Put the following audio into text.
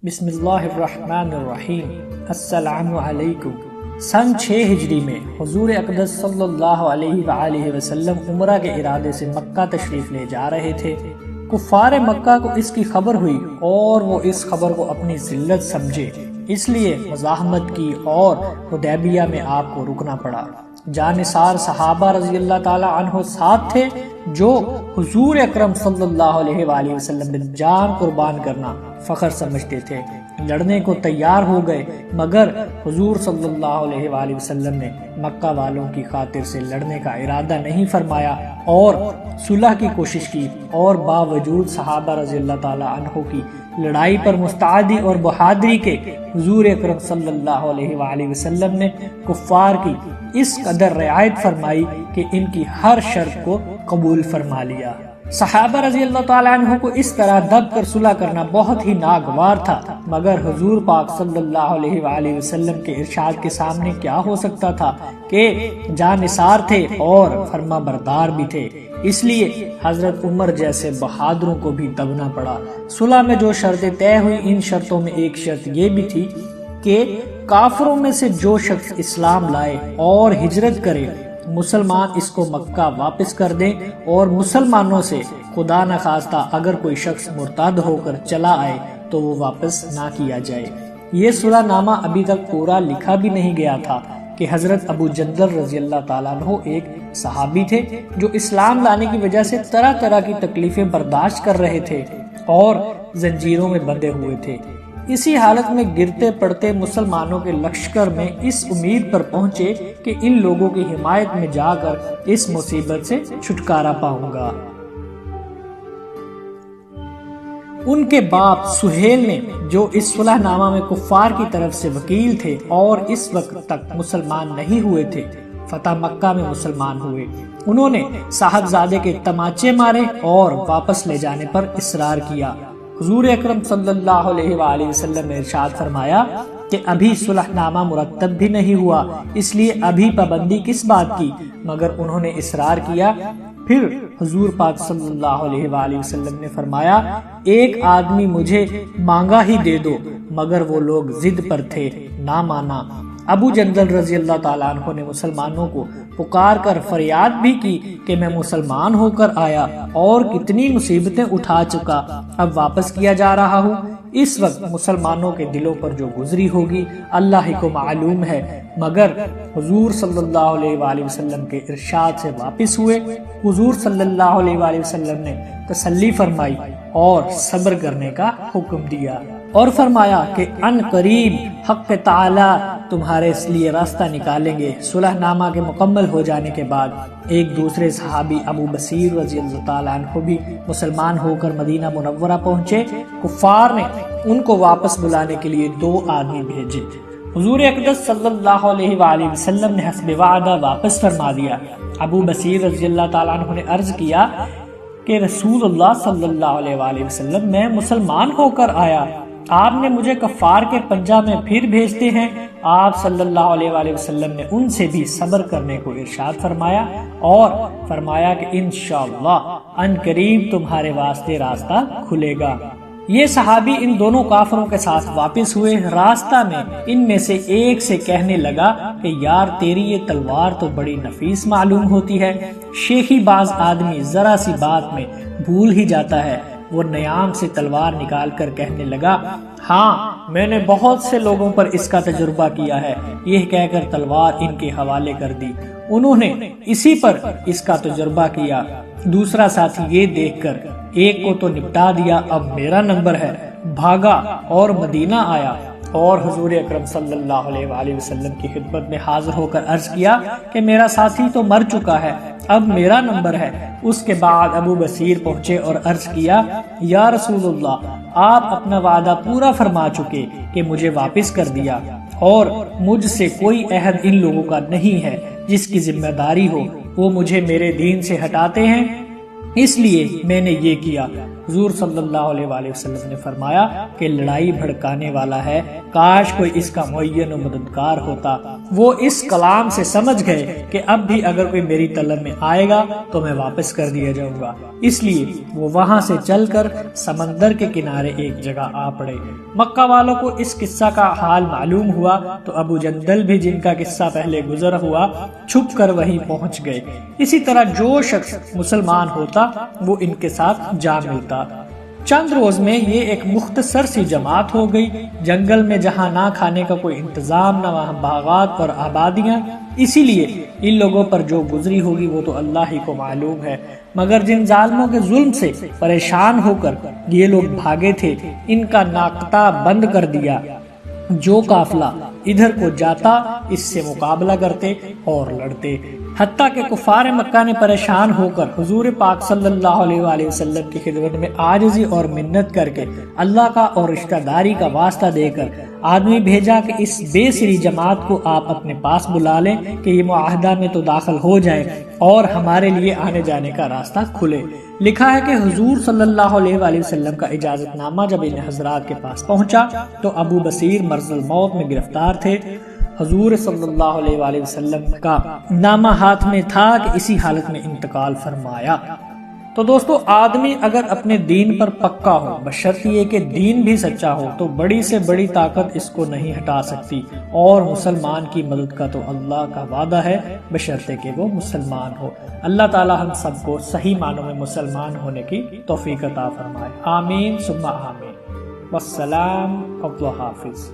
بسم اللہ الرحمن الرحیم۔ السلام علیکم۔ سن 6 ہجری میں حضور اقدس صلی اللہ علیہ وآلہ وسلم عمرہ کے ارادے سے مکہ تشریف لے جا رہے تھے۔ کفار مکہ کو اس کی خبر ہوئی اور وہ اس خبر کو اپنی ذلت سمجھے، اس لیے مزاحمت کی اور حدیبیہ میں آپ کو رکنا پڑا۔ جانثار صحابہ رضی اللہ تعالی عنہ ساتھ تھے جو حضور اکرم صلی اللہ علیہ وآلہ وسلم میں جان قربان کرنا فخر سمجھتے تھے، لڑنے کو تیار ہو گئے، مگر حضور صلی اللہ علیہ وآلہ وسلم نے مکہ والوں کی خاطر سے لڑنے کا ارادہ نہیں فرمایا اور صلح کی کوشش کی، اور باوجود صحابہ رضی اللہ تعالی عنہ کی لڑائی پر مستعدی اور بہادری کے حضور اکرم صلی اللہ علیہ وآلہ وسلم نے کفار کی اس قدر رعایت فرمائی کہ ان کی ہر شرط کو قبول فرما لیا۔ صحابہ رضی اللہ تعالیٰ عنہ کو اس طرح دب کر صلح کرنا بہت ہی ناگوار تھا، مگر حضور پاک صلی اللہ علیہ وآلہ وسلم کے ارشاد کے سامنے کیا ہو سکتا تھا کہ جانثار تھے اور فرما بردار بھی تھے، اس لیے حضرت عمر جیسے بہادروں کو بھی دبنا پڑا۔ صلح میں جو شرطیں طے ہوئی، ان شرطوں میں ایک شرط یہ بھی تھی کہ کافروں میں سے جو شخص اسلام لائے اور ہجرت کرے، مسلمان اس کو مکہ واپس کر دیں، اور مسلمانوں سے خدا نخواستہ اگر کوئی شخص مرتد ہو کر چلا آئے تو وہ واپس نہ کیا جائے۔ یہ صلح نامہ ابھی تک پورا لکھا بھی نہیں گیا تھا کہ حضرت ابو جندل رضی اللہ تعالیٰ عنہ ایک صحابی تھے جو اسلام لانے کی وجہ سے طرح طرح کی تکلیفیں برداشت کر رہے تھے اور زنجیروں میں بندھے ہوئے تھے۔ اسی حالت میں گرتے پڑتے مسلمانوں کے لشکر میں اس امید پر پہنچے کہ ان لوگوں کی حمایت میں جا کر اس مصیبت سے چھٹکارا پاؤں گا۔ ان کے باپ سہیل نے، جو اس صلح نامہ میں کفار کی طرف سے وکیل تھے اور اس وقت تک مسلمان نہیں ہوئے تھے، فتح مکہ میں مسلمان ہوئے۔ انہوں نے صاحبزادے کے تماچے مارے اور واپس لے جانے پر اصرار کیا۔ حضور اکرم صلی اللہ علیہ وآلہ وسلم نے ارشاد فرمایا کہ ابھی صلح نامہ مرتب بھی نہیں ہوا، اس لیے ابھی پابندی کس بات کی، مگر انہوں نے اصرار کیا۔ پھر حضور پاک صلی اللہ علیہ وآلہ وسلم نے فرمایا، ایک آدمی مجھے مانگا ہی دے دو، مگر وہ لوگ ضد پر تھے، نہ مانا۔ ابو جندل رضی اللہ تعالیٰ عنہ نے مسلمانوں کو پکار کر فریاد بھی کی کہ میں مسلمان ہو کر آیا اور کتنی مصیبتیں اٹھا چکا، اب واپس کیا جا رہا ہوں۔ اس وقت مسلمانوں کے دلوں پر جو گزری ہوگی اللہ ہی کو معلوم ہے، مگر حضور صلی اللہ علیہ وآلہ وسلم کے ارشاد سے واپس ہوئے۔ حضور صلی اللہ علیہ وآلہ وسلم نے تسلی فرمائی اور صبر کرنے کا حکم دیا اور فرمایا کہ ان قریب حق تعالی تمہارے اس لیے راستہ نکالیں گے۔ صلح نامہ کے مکمل ہو جانے کے بعد ایک دوسرے صحابی ابو بصیر رضی اللہ تعالیٰ عنہ بھی مسلمان ہو کر مدینہ منورہ پہنچے۔ کفار نے ان کو واپس بلانے کے لیے 2 آدمی بھیجے۔ حضور اقدس صلی اللہ علیہ وآلہ وسلم نے حسب وعدہ واپس فرما دیا۔ ابو بصیر رضی اللہ تعالیٰ عنہ نے عرض کیا کہ رسول اللہ صلی اللہ علیہ وآلہ وسلم میں مسلمان ہو کر آیا، آپ نے مجھے کفار کے پنجہ میں پھر بھیجتے ہیں۔ آپ صلی اللہ علیہ وآلہ وسلم نے ان سے بھی صبر کرنے کو ارشاد فرمایا اور فرمایا کہ انشاءاللہ ان قریب تمہارے واسطے راستہ کھلے گا۔ یہ صحابی ان دونوں کافروں کے ساتھ واپس ہوئے۔ راستہ میں ان میں سے ایک سے کہنے لگا کہ یار تیری یہ تلوار تو بڑی نفیس معلوم ہوتی ہے، شیخی باز آدمی ذرا سی بات میں بھول ہی جاتا ہے۔ وہ نیام سے تلوار نکال کر کہنے لگا، ہاں میں نے بہت سے لوگوں پر اس کا تجربہ کیا ہے۔ یہ کہہ کر تلوار ان کے حوالے کر دی۔ انہوں نے اسی پر اس کا تجربہ کیا۔ دوسرا ساتھی یہ دیکھ کر ایک کو تو نپٹا دیا، اب میرا نمبر ہے، بھاگا اور مدینہ آیا اور حضور اکرم صلی اللہ علیہ وآلہ وسلم کی خدمت میں حاضر ہو کر عرض کیا کہ میرا ساتھی تو مر چکا ہے، اب میرا نمبر ہے۔ اس کے بعد ابو بصیر پہنچے اور عرض کیا، یا رسول اللہ، آپ اپنا وعدہ پورا فرما چکے کہ مجھے واپس کر دیا، اور مجھ سے کوئی عہد ان لوگوں کا نہیں ہے جس کی ذمہ داری ہو، وہ مجھے میرے دین سے ہٹاتے ہیں، اس لیے میں نے یہ کیا۔ حضور صلی اللہ علیہ وآلہ وسلم نے فرمایا کہ لڑائی بھڑکانے والا ہے، کاش کوئی اس کا معین و مددگار ہوتا۔ وہ اس کلام سے سمجھ گئے کہ اب بھی اگر کوئی میری طلب میں آئے گا تو میں واپس کر دیا جاؤں گا، اس لیے وہ وہاں سے چل کر سمندر کے کنارے ایک جگہ آ پڑے۔ مکہ والوں کو اس قصہ کا حال معلوم ہوا تو ابو جندل بھی، جن کا قصہ پہلے گزر ہوا، چھپ کر وہیں پہنچ گئے۔ اسی طرح جو شخص مسلمان ہوتا وہ ان کے ساتھ جا ملتا۔ چند روز میں یہ ایک مختصر سی جماعت ہو گئی۔ جنگل میں جہاں نہ کھانے کا کوئی انتظام، نہ وہاں باغات اور آبادیاں، اسی لیے ان لوگوں پر جو گزری ہوگی وہ تو اللہ ہی کو معلوم ہے۔ مگر جن ظالموں کے ظلم سے پریشان ہو کر یہ لوگ بھاگے تھے، ان کا ناقطہ بند کر دیا۔ جو قافلہ ادھر کو جاتا اس سے مقابلہ کرتے اور لڑتے، حتیٰ کہ کفار مکہ نے پریشان ہو کر حضور پاک صلی اللہ علیہ وآلہ وسلم کی خدمت میں عاجزی اور منت کر کے اللہ کا اور رشتہ داری کا واسطہ دے کر آدمی بھیجا کہ اس بے سری جماعت کو آپ اپنے پاس بلا لیں کہ یہ معاہدہ میں تو داخل ہو جائے اور ہمارے لیے آنے جانے کا راستہ کھلے۔ لکھا ہے کہ حضور صلی اللہ علیہ وآلہ وسلم کا اجازت نامہ جب ان حضرات کے پاس پہنچا تو ابو بصیر مرض الموت میں گرفتار تھے۔ حضور صلی اللہ علیہ وآلہ وسلم کا نامہ ہاتھ میں تھا کہ اسی حالت میں انتقال فرمایا۔ تو دوستو، آدمی اگر اپنے دین پر پکا ہو، بشرط یہ کہ دین بھی سچا ہو، تو بڑی سے بڑی طاقت اس کو نہیں ہٹا سکتی۔ اور مسلمان کی مدد کا تو اللہ کا وعدہ ہے، بشرط کہ وہ مسلمان ہو۔ اللہ تعالی ہم سب کو صحیح معنوں میں مسلمان ہونے کی توفیق عطا فرمائے۔ آمین ثم آمین۔ والسلام، اللہ حافظ۔